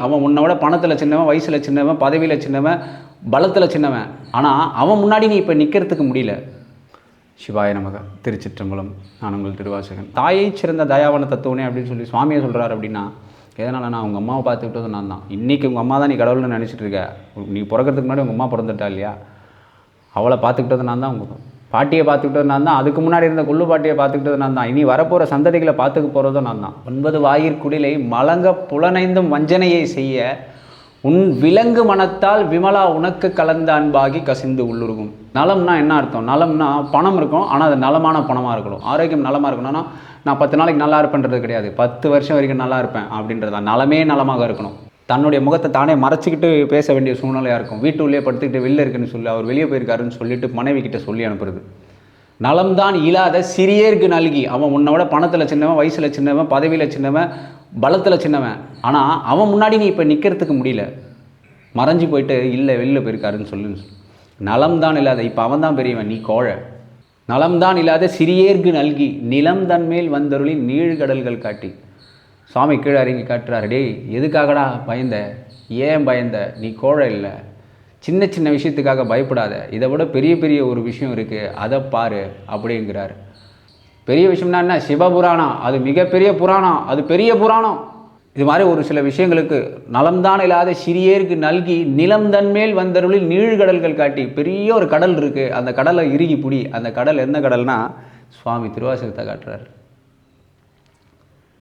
அவன் உன்னை விட பணத்தில் சின்னவன், வயசில் சின்னவன், பதவியில் சின்னவன், பலத்தில் சின்னவன். ஆனால் அவன் முன்னாடி நீ இப்போ நிற்கிறதுக்கு முடியல. சிவாய நமக. திருச்சிற்றம்பலம். நான் உங்கள் திருவாசகன். தாயை சிறந்த தயாவன தத்துவனே அப்படின்னு சொல்லி சுவாமியை சொல்கிறார். அப்படின்னா எதனால்? நான் உங்கள் அம்மாவை பார்த்துக்கிட்டது நான் தான். இன்றைக்கி உங்கள் அம்மா தான் நீ கடவுள்னு நினச்சிட்டு இருக்க. நீ பிறக்கிறதுக்கு முன்னாடி உங்கள் அம்மா பிறந்துட்டா இல்லையா? அவளை பார்த்துக்கிட்டது நான் தான். உங்கள் பாட்டியை பார்த்துக்கிட்டது நான் தான். அதுக்கு முன்னாடி இருந்த கொள்ளு பாட்டியை பார்த்துக்கிட்டது நான் தான். இனி வரப்போகிற சந்ததிகளை பார்த்துக்க போகிறதும் நான் தான். 9 வாயிற்குடிலை மலங்க புலனைந்தும் வஞ்சனையை செய்ய உன் விலங்கு மனத்தால் விமலா உனக்கு கலந்த அன்பாகி கசிந்து உள்ளுருகும். நலம்னா என்ன அர்த்தம்? நலம்னா பணம் இருக்கும், ஆனால் அது நலமான பணமாக இருக்கணும். ஆரோக்கியம் நலமாக இருக்கணும்னா நான் 10 நாளைக்கு நல்லா இருப்பேன்றது கிடையாது, 10 வருஷம் வரைக்கும் நல்லா இருப்பேன் அப்படின்றதா. நலமே நலமாக இருக்கணும். தன்னுடைய முகத்தை தானே மறைச்சிக்கிட்டு பேச வேண்டிய சூழ்நிலையாக இருக்கும். வீட்டுள்ளே படுத்துக்கிட்டு வெளில இருக்குன்னு சொல்லி அவர் வெளியே போயிருக்காருன்னு சொல்லிட்டு மனைவி கிட்ட சொல்லி அனுப்புறது. நலம்தான் இல்லாத சிறியேருக்கு நல்கி. அவன் உன்னை விட பணத்தில் சின்னவன், வயசில் சின்னவன், பதவியில் சின்னவன், பலத்தில் சின்னவன். ஆனால் அவன் முன்னாடி நீ இப்போ நிற்கிறதுக்கு முடியல. மறைஞ்சி போயிட்டு இல்லை வெளில போயிருக்காருன்னு சொல்லுன்னு. நலம்தான் இல்லாத, இப்போ அவன் தான் பெரியவன், நீ கோழை. நலம்தான் இல்லாத சிறியேருக்கு நல்கி நிலம் தன்மேல் வந்தருளி நீழ்கடல்கள் காட்டி. சுவாமி கீழே இறங்கி காட்டுறாரு. டேய், எதுக்காகடா பயந்த? ஏன் பயந்த? நீ கோழை இல்லை. சின்ன சின்ன விஷயத்துக்காக பயப்படாத. இதை விட பெரிய பெரிய ஒரு விஷயம் இருக்குது, அதை பாரு அப்படிங்கிறார். பெரிய விஷயம்னா என்ன? சிவபுராணம். அது மிகப்பெரிய புராணம், அது பெரிய புராணம். இது மாதிரி ஒரு சில விஷயங்களுக்கு நலம்தான் இல்லாத சிறியேருக்கு நல்கி நிலம் தன்மேல் வந்தருளில் நீழ்கடல்கள் காட்டி. பெரிய ஒரு கடல் இருக்குது, அந்த கடலை இறுகி புடி. அந்த கடல் எந்த கடல்னா சுவாமி திருவாசகத்தை காட்டுறாரு.